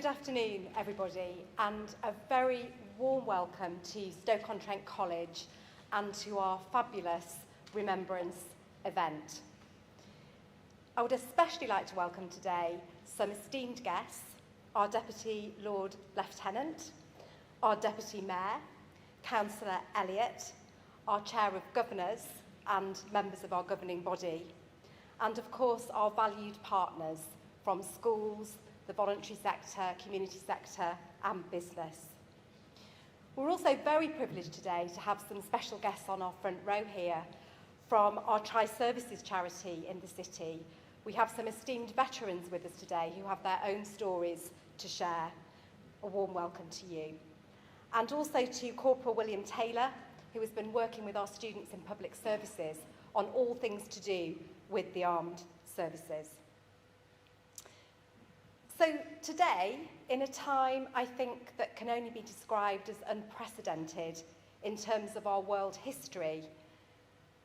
Good afternoon, everybody, and a very warm welcome to Stoke-on-Trent College and to our fabulous Remembrance event. I would especially like to welcome today some esteemed guests, our Deputy Lord Lieutenant, our Deputy Mayor, Councillor Elliott, our Chair of Governors and members of our governing body, and of course our valued partners from schools, the voluntary sector, community sector and business. We're also very privileged today to have some special guests on our front row here from our Tri-Services charity in the city. We have some esteemed veterans with us today who have their own stories to share. A warm welcome to you. And also to Corporal William Taylor, who has been working with our students in public services on all things to do with the armed services. So today, in a time I think that can only be described as unprecedented in terms of our world history,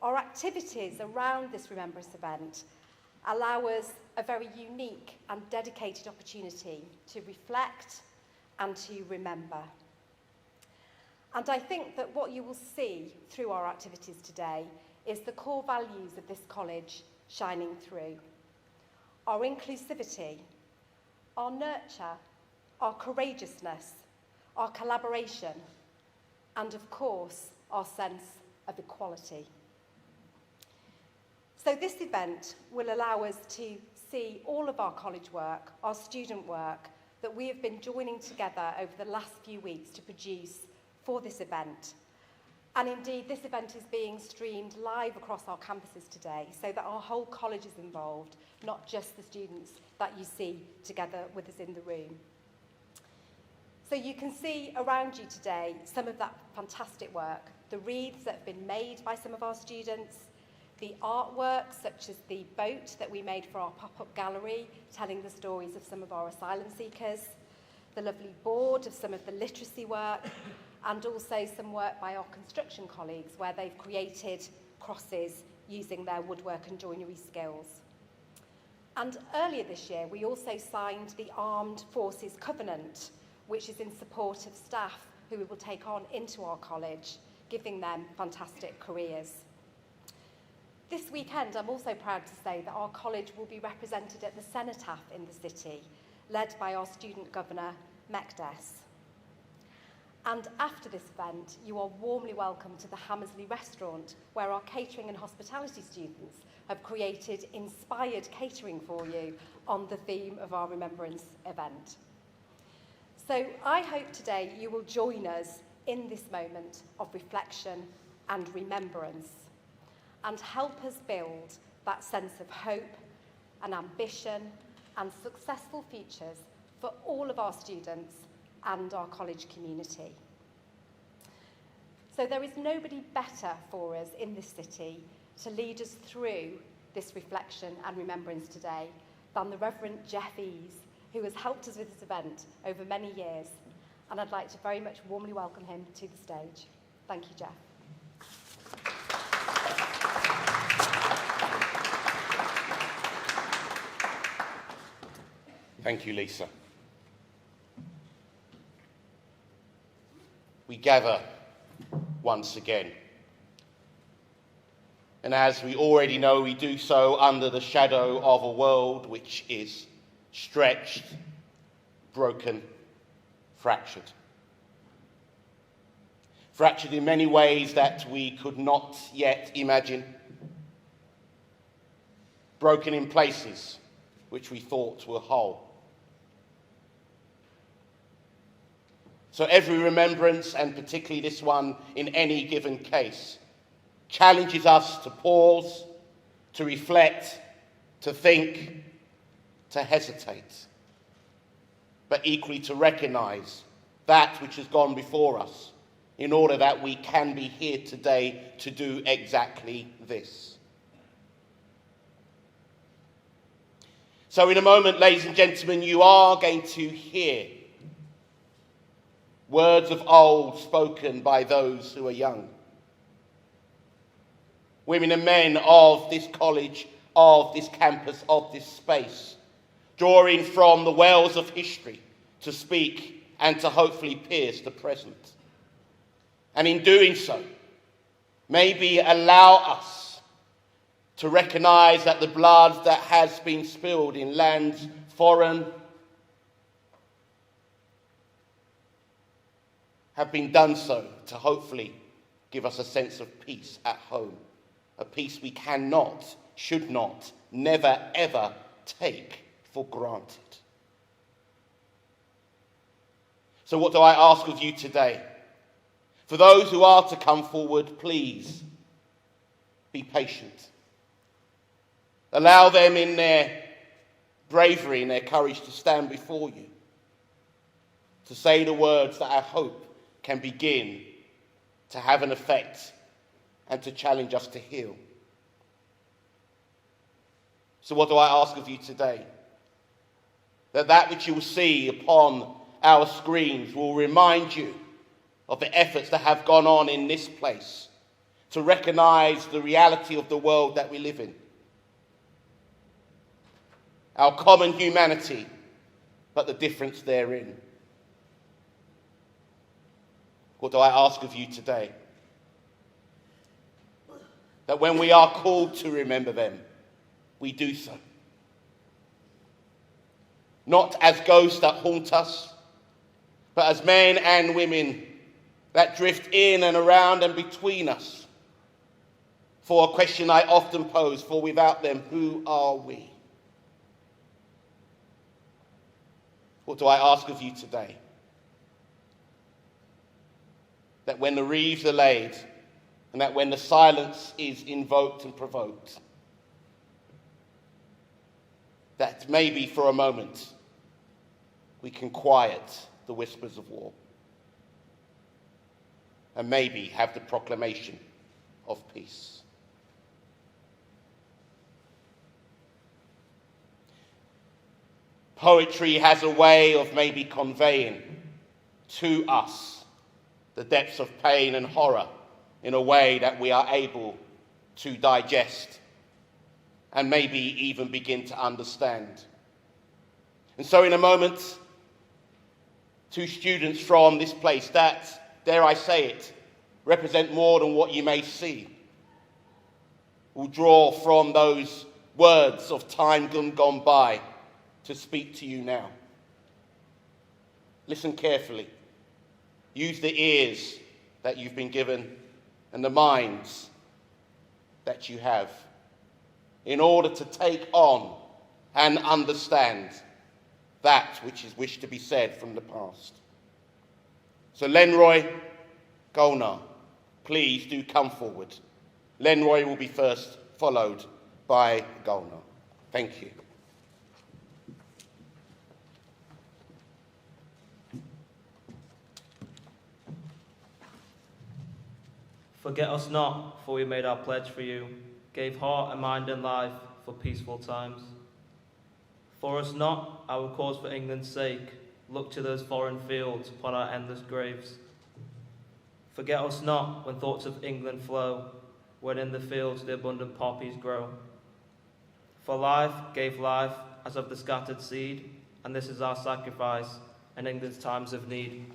our activities around this Remembrance event allow us a very unique and dedicated opportunity to reflect and to remember. And I think that what you will see through our activities today is the core values of this college shining through. Our inclusivity, our nurture, our courageousness, our collaboration, and of course, our sense of equality. So this event will allow us to see all of our college work, our student work, that we have been joining together over the last few weeks to produce for this event. And indeed, this event is being streamed live across our campuses today so that our whole college is involved, not just the students that you see together with us in the room. So you can see around you today some of that fantastic work, the wreaths that have been made by some of our students, the artwork such as the boat that we made for our pop-up gallery, telling the stories of some of our asylum seekers, the lovely board of some of the literacy work, and also some work by our construction colleagues where they've created crosses using their woodwork and joinery skills. And earlier this year, we also signed the Armed Forces Covenant, which is in support of staff who we will take on into our college, giving them fantastic careers. This weekend, I'm also proud to say that our college will be represented at the Cenotaph in the city, led by our student governor, Mekdes. And after this event, you are warmly welcome to the Hammersley restaurant, where our catering and hospitality students have created inspired catering for you on the theme of our Remembrance event. So I hope today you will join us in this moment of reflection and remembrance and help us build that sense of hope and ambition and successful futures for all of our students and our college community. So there is nobody better for us in this city to lead us through this reflection and remembrance today than the Reverend Jeff Ease, who has helped us with this event over many years. And I'd like to very much warmly welcome him to the stage. Thank you, Jeff. Thank you, Lisa. We gather once again. And as we already know, we do so under the shadow of a world which is stretched, broken, fractured. Fractured in many ways that we could not yet imagine. Broken in places which we thought were whole. So every remembrance, and particularly this one in any given case, challenges us to pause, to reflect, to think, to hesitate, but equally to recognise that which has gone before us in order that we can be here today to do exactly this. So in a moment, ladies and gentlemen, you are going to hear words of old spoken by those who are young. Women and men of this college, of this campus, of this space, drawing from the wells of history, to speak and to hopefully pierce the present. And in doing so, maybe allow us to recognize that the blood that has been spilled in lands foreign have been done so to hopefully give us a sense of peace at home, a peace we cannot, should not, never, ever take for granted. So what do I ask of you today? For those who are to come forward, please be patient. Allow them in their bravery and their courage to stand before you, to say the words that I hope can begin to have an effect and to challenge us to heal. So what do I ask of you today? That which you will see upon our screens will remind you of the efforts that have gone on in this place to recognize the reality of the world that we live in. Our common humanity, but the difference therein. What do I ask of you today? That when we are called to remember them, we do so. Not as ghosts that haunt us, but as men and women that drift in and around and between us. For a question I often pose, for without them, who are we? What do I ask of you today? That when the wreaths are laid, and that when the silence is invoked and provoked, that maybe for a moment we can quiet the whispers of war and maybe have the proclamation of peace. Poetry has a way of maybe conveying to us the depths of pain and horror in a way that we are able to digest and maybe even begin to understand. And so in a moment, two students from this place that, dare I say it, represent more than what you may see, will draw from those words of time gone by to speak to you now. Listen carefully. Use the ears that you've been given and the minds that you have in order to take on and understand that which is wished to be said from the past. So Lenroy, Golnar, please do come forward. Lenroy will be first, followed by Golnar. Thank you. Forget us not, for we made our pledge for you, gave heart and mind and life for peaceful times. For us not, our cause for England's sake, look to those foreign fields upon our endless graves. Forget us not when thoughts of England flow, when in the fields the abundant poppies grow. For life gave life as of the scattered seed, and this is our sacrifice in England's times of need.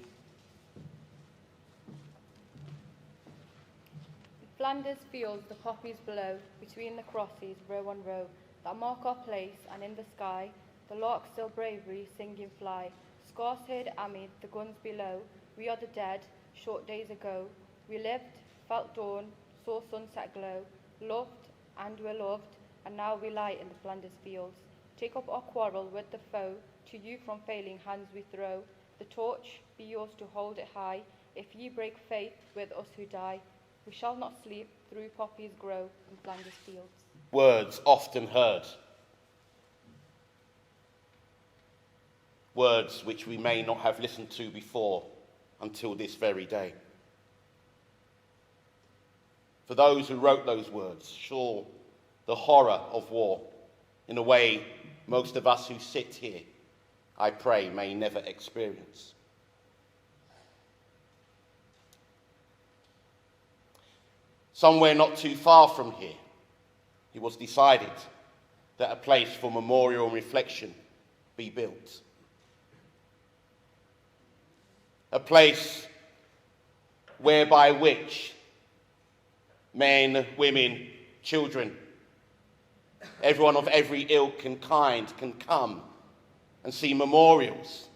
Flanders fields the poppies blow, between the crosses, row on row, that mark our place, and in the sky, the larks still bravery singing fly. Scarce heard amid the guns below, we are the dead, short days ago. We lived, felt dawn, saw sunset glow, loved and were loved, and now we lie in the Flanders fields. Take up our quarrel with the foe, to you from failing hands we throw. The torch be yours to hold it high, if ye break faith with us who die. We shall not sleep, through poppies grow in Flanders fields. Words often heard. Words which we may not have listened to before until this very day. For those who wrote those words, saw the horror of war in a way most of us who sit here, I pray, may never experience. Somewhere not too far from here, it was decided that a place for memorial and reflection be built. a place whereby which men, women, children, everyone of every ilk and kind can come and see memorials,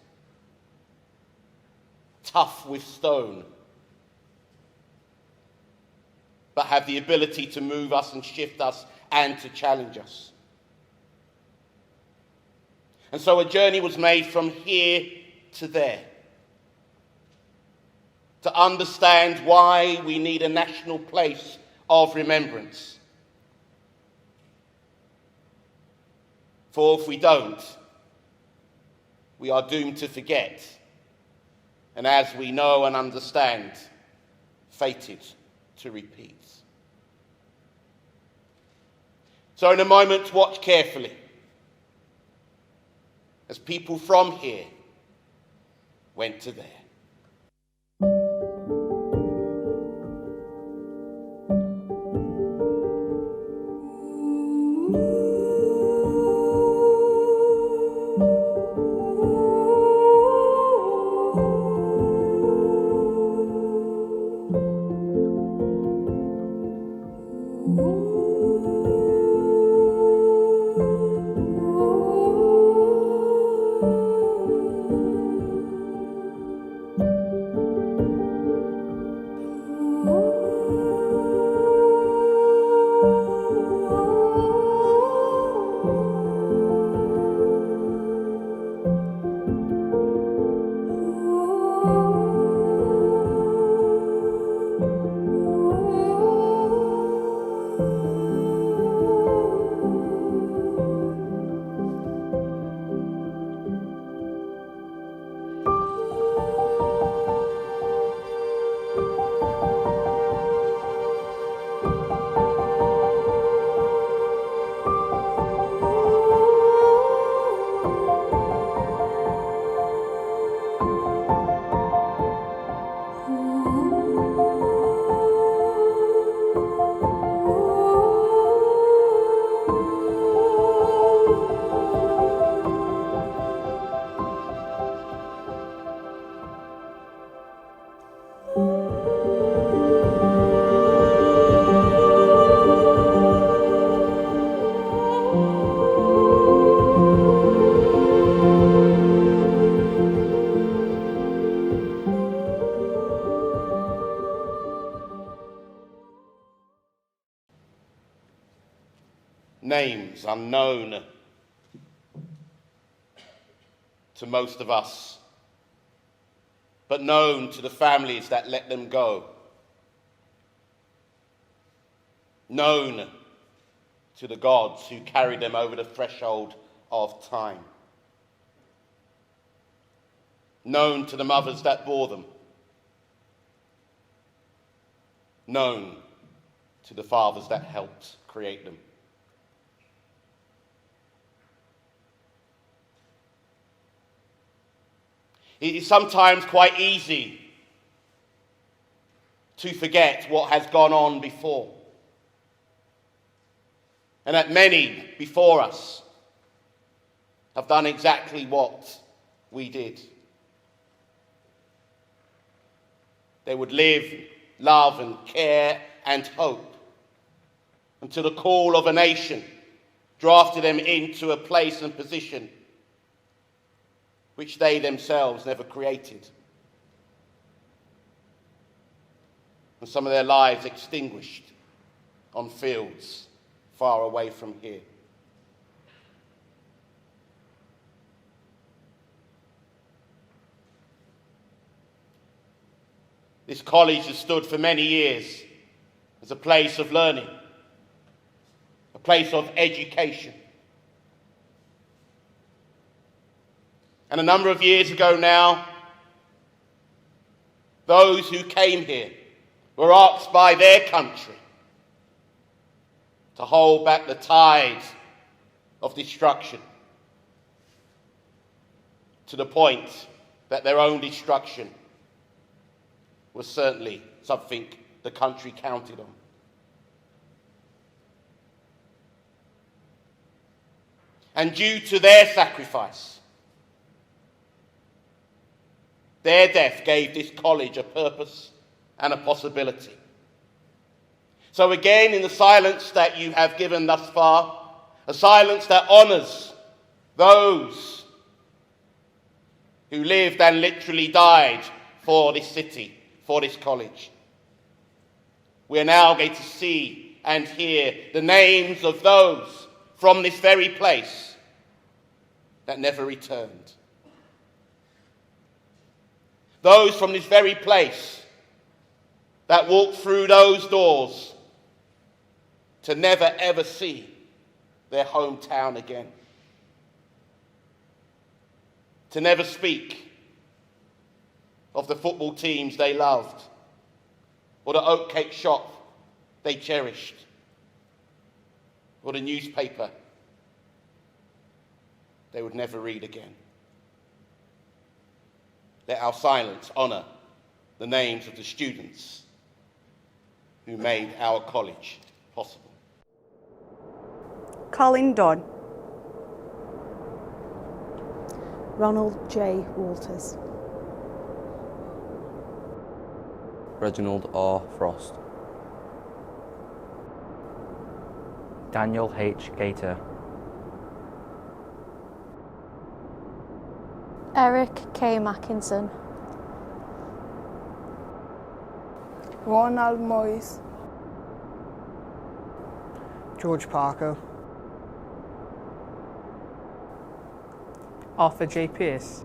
tough with stone, but have the ability to move us and shift us and to challenge us. And so a journey was made from here to there, to understand why we need a national place of remembrance. For if we don't, we are doomed to forget, and as we know and understand, fated to repeat. So in a moment, watch carefully as people from here went to there. Names unknown to most of us, but known to the families that let them go. Known to the gods who carried them over the threshold of time. Known to the mothers that bore them. Known to the fathers that helped create them. It is sometimes quite easy to forget what has gone on before, and that many before us have done exactly what we did. They would live, love and care and hope until the call of a nation drafted them into a place and position which they themselves never created. And some of their lives extinguished on fields far away from here. This college has stood for many years as a place of learning, a place of education. And a number of years ago now, those who came here were asked by their country to hold back the tide of destruction to the point that their own destruction was certainly something the country counted on. And due to their sacrifice, Their death gave this college a purpose and a possibility. So again, in the silence that you have given thus far, a silence that honours those who lived and literally died for this city, for this college. We are now going to see and hear the names of those from this very place that never returned. Those from this very place that walked through those doors to never ever see their hometown again. To never speak of the football teams they loved or the oatcake shop they cherished or the newspaper they would never read again. Let our silence honour the names of the students who made our college possible. Colin Dunn. Ronald J. Walters. Reginald R. Frost. Daniel H. Gator. Eric K. Mackinson. Ronald Moyes. George Parker. Arthur J. Pierce.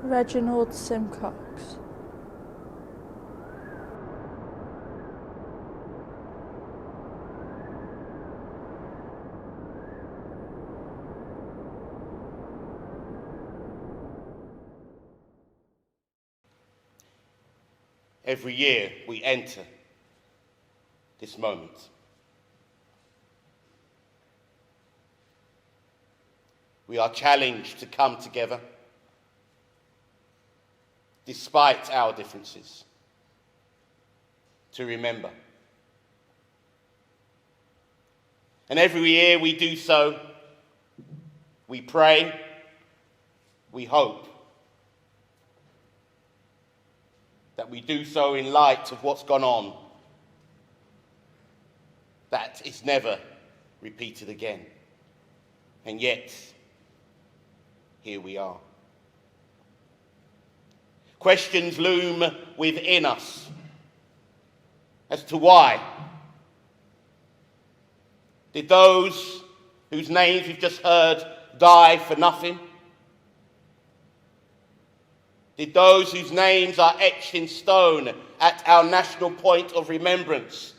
Reginald Simcox. Every year we enter this moment. We are challenged to come together despite our differences, to remember. And every year we do so, we pray, we hope that we do so in light of what's gone on, that is never repeated again. And yet, here we are. Questions loom within us as to why. Did those whose names we've just heard die for nothing? Did those whose names are etched in stone at our national point of remembrance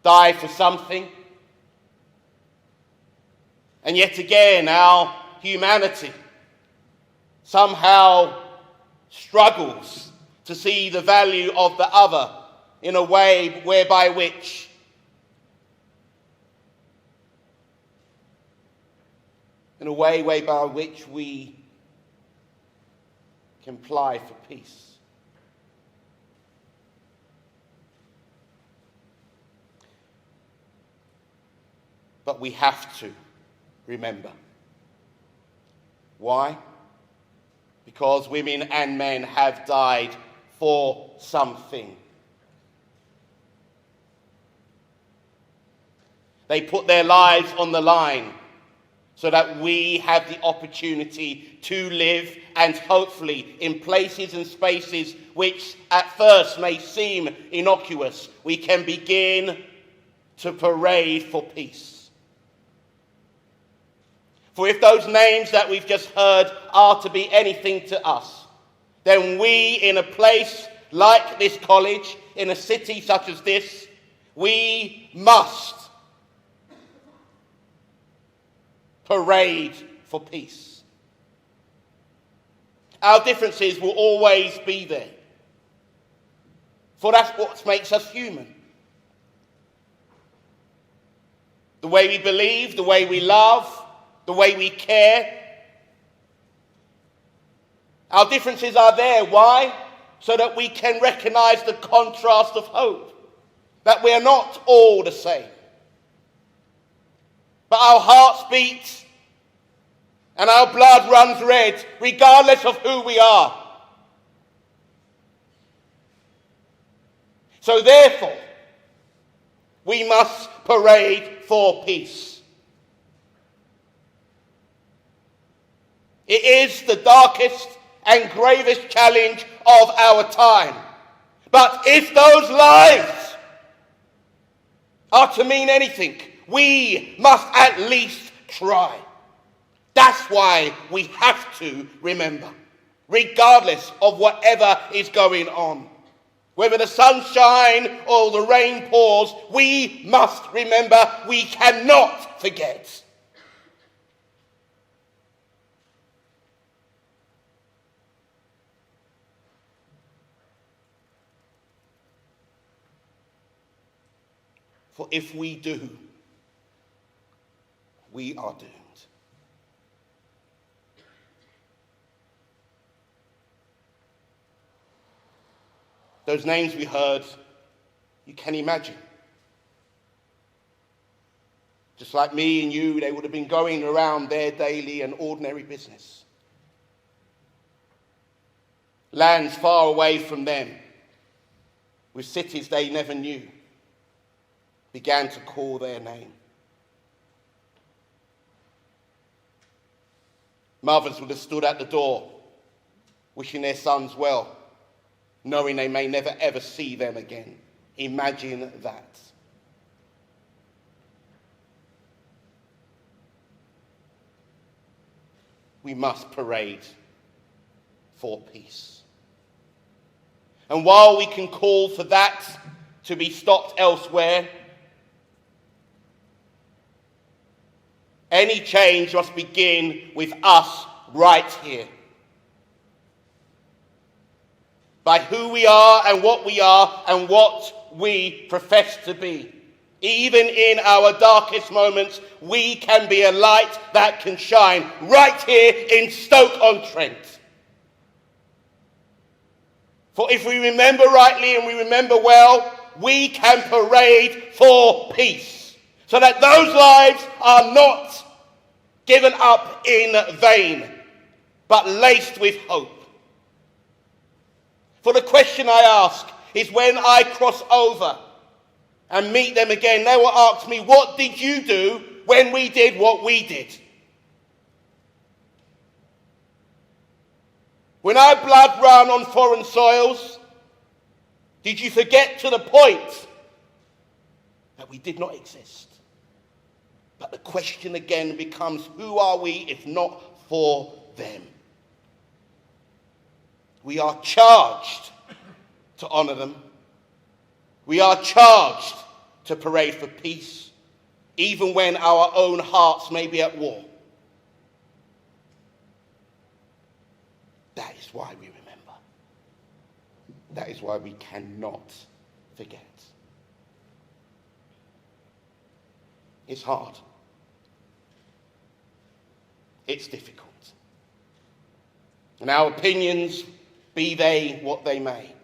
die for something? And yet again, our humanity somehow struggles to see the value of the other in a way whereby which we can ply for peace. But we have to remember. Why? Because women and men have died for something. They put their lives on the line so that we have the opportunity to live, and hopefully in places and spaces which at first may seem innocuous, we can begin to parade for peace. For if those names that we've just heard are to be anything to us, then we, in a place like this college, in a city such as this, we must parade for peace. Our differences will always be there, for that's what makes us human. The way we believe, the way we love, the way we care. Our differences are there. Why? So that we can recognize the contrast of hope, that we are not all the same. But our hearts beat and our blood runs red, regardless of who we are. So therefore, we must parade for peace. It is the darkest and gravest challenge of our time. But if those lives are to mean anything, we must at least try. That's why we have to remember, regardless of whatever is going on. Whether the sun shines or the rain pours, we must remember, we cannot forget. For if we do, we are doomed. Those names we heard, you can imagine. Just like me and you, they would have been going around their daily and ordinary business. Lands far away from them, with cities they never knew, began to call their name. Mothers would have stood at the door, wishing their sons well, knowing they may never ever see them again. Imagine that. We must parade for peace. And while we can call for that to be stopped elsewhere, any change must begin with us right here. By who we are and what we profess to be. Even in our darkest moments, we can be a light that can shine right here in Stoke-on-Trent. For if we remember rightly and we remember well, we can parade for peace, so that those lives are not given up in vain, but laced with hope. For the question I ask is, when I cross over and meet them again, they will ask me, what did you do when we did what we did? When our blood ran on foreign soils, did you forget to the point that we did not exist? But the question again becomes, who are we if not for them? We are charged to honour them. We are charged to parade for peace, even when our own hearts may be at war. That is why we remember. That is why we cannot forget. It's hard. It's difficult. And our opinions, be they what they may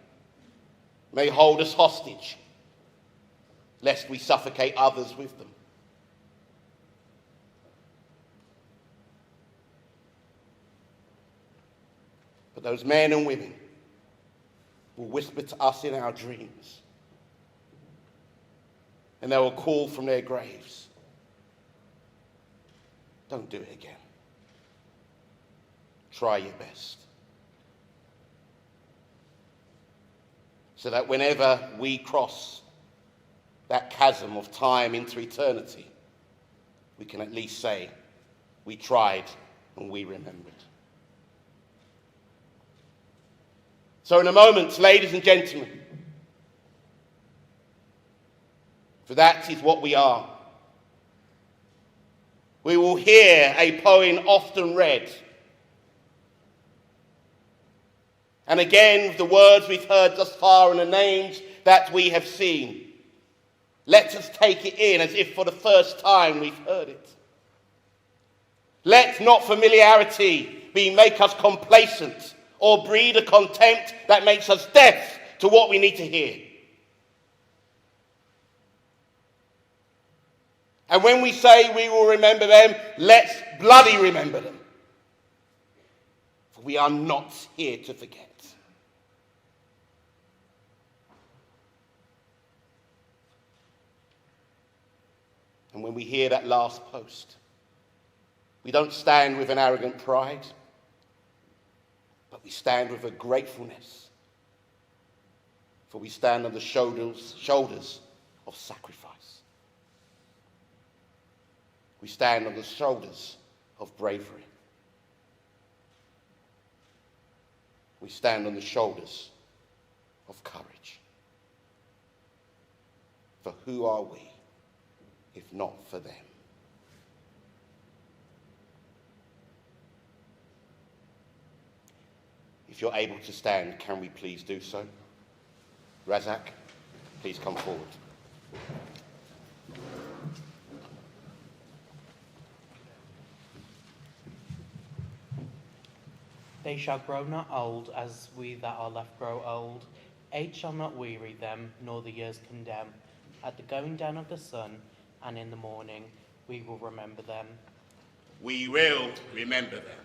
hold us hostage, lest we suffocate others with them. But those men and women will whisper to us in our dreams, and they will call from their graves, don't do it again. Try your best. So that whenever we cross that chasm of time into eternity, we can at least say, we tried and we remembered. So in a moment, ladies and gentlemen, for that is what we are, we will hear a poem often read. And again, the words we've heard thus far and the names that we have seen. Let us take it in as if for the first time we've heard it. Let not familiarity make us complacent or breed a contempt that makes us deaf to what we need to hear. And when we say we will remember them, let's bloody remember them. We are not here to forget. And when we hear that last post, we don't stand with an arrogant pride, but we stand with a gratefulness, for we stand on the shoulders of sacrifice. We stand on the shoulders of bravery. We stand on the shoulders of courage. For who are we, if not for them? If you're able to stand, can we please do so? Razak, please come forward. They shall grow not old as we that are left grow old. Age shall not weary them, nor the years condemn. At the going down of the sun, and in the morning, we will remember them. We will remember them.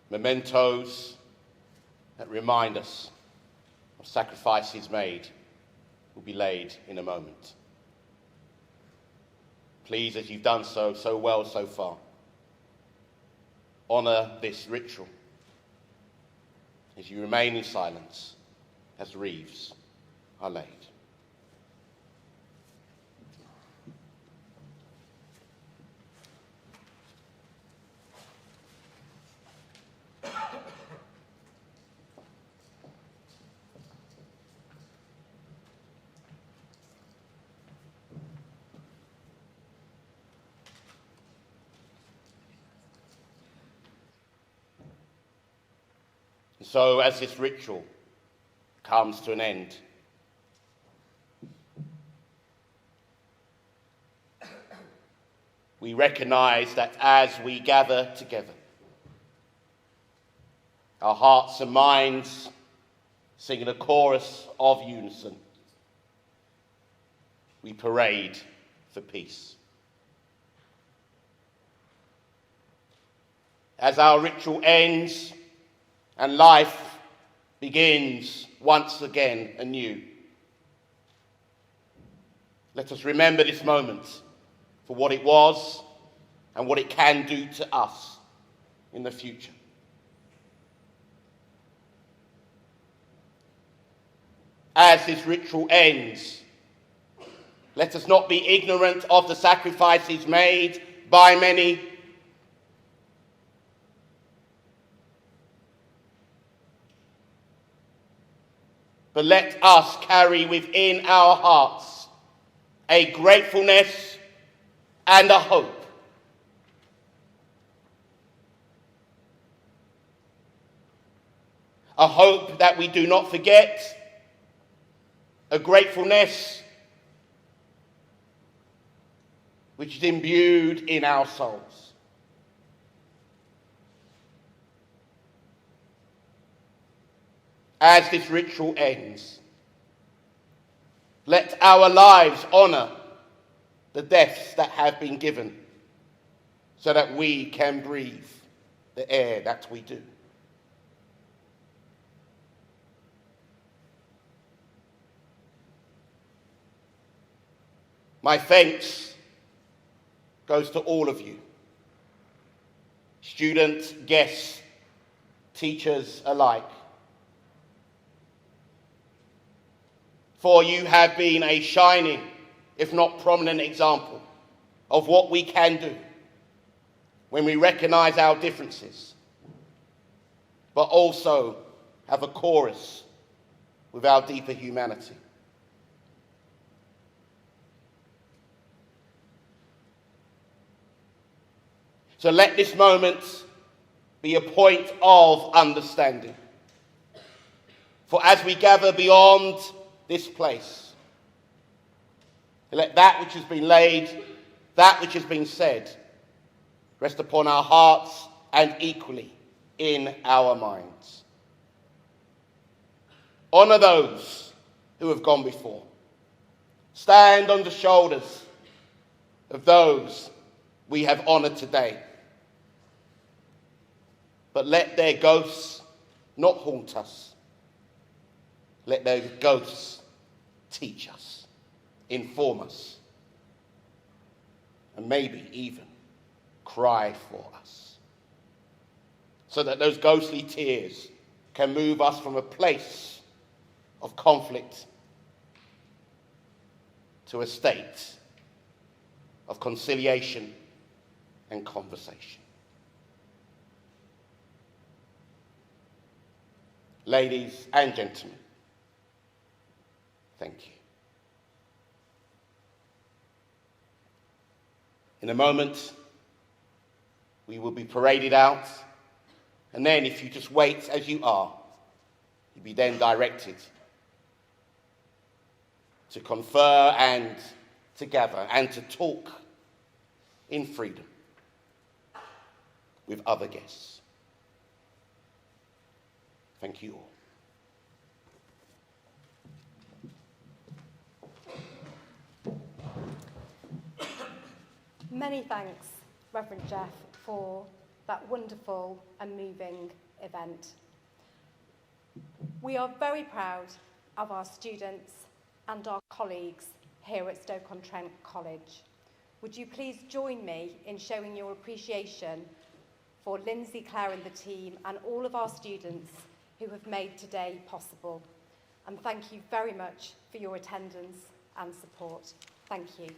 Mementos that remind us of sacrifices made will be laid in a moment. Please, as you've done so well so far, honour this ritual as you remain in silence as wreaths are laid. So as this ritual comes to an end, we recognize that as we gather together, our hearts and minds singing a chorus of unison, we parade for peace. As our ritual ends and life begins once again anew, let us remember this moment for what it was and what it can do to us in the future. As this ritual ends, let us not be ignorant of the sacrifices made by many, but let us carry within our hearts a gratefulness and a hope. A hope that we do not forget, a gratefulness which is imbued in our souls. As this ritual ends, let our lives honour the deaths that have been given so that we can breathe the air that we do. My thanks goes to all of you, students, guests, teachers alike, for you have been a shining, if not prominent, example of what we can do when we recognise our differences, but also have a chorus with our deeper humanity. So let this moment be a point of understanding. For as we gather beyond this place, let that which has been laid, that which has been said, rest upon our hearts and equally in our minds. Honour those who have gone before. Stand on the shoulders of those we have honoured today. But let their ghosts not haunt us. Let their ghosts teach us, inform us, and maybe even cry for us, so that those ghostly tears can move us from a place of conflict to a state of conciliation and conversation. Ladies and gentlemen, thank you. In a moment, we will be paraded out, and then if you just wait as you are, you'll be then directed to confer and to gather and to talk in freedom with other guests. Thank you all. Many thanks, Reverend Jeff, for that wonderful and moving event. We are very proud of our students and our colleagues here at Stoke-on-Trent College. Would you please join me in showing your appreciation for Lindsay, Claire and the team and all of our students who have made today possible. And thank you very much for your attendance and support. Thank you.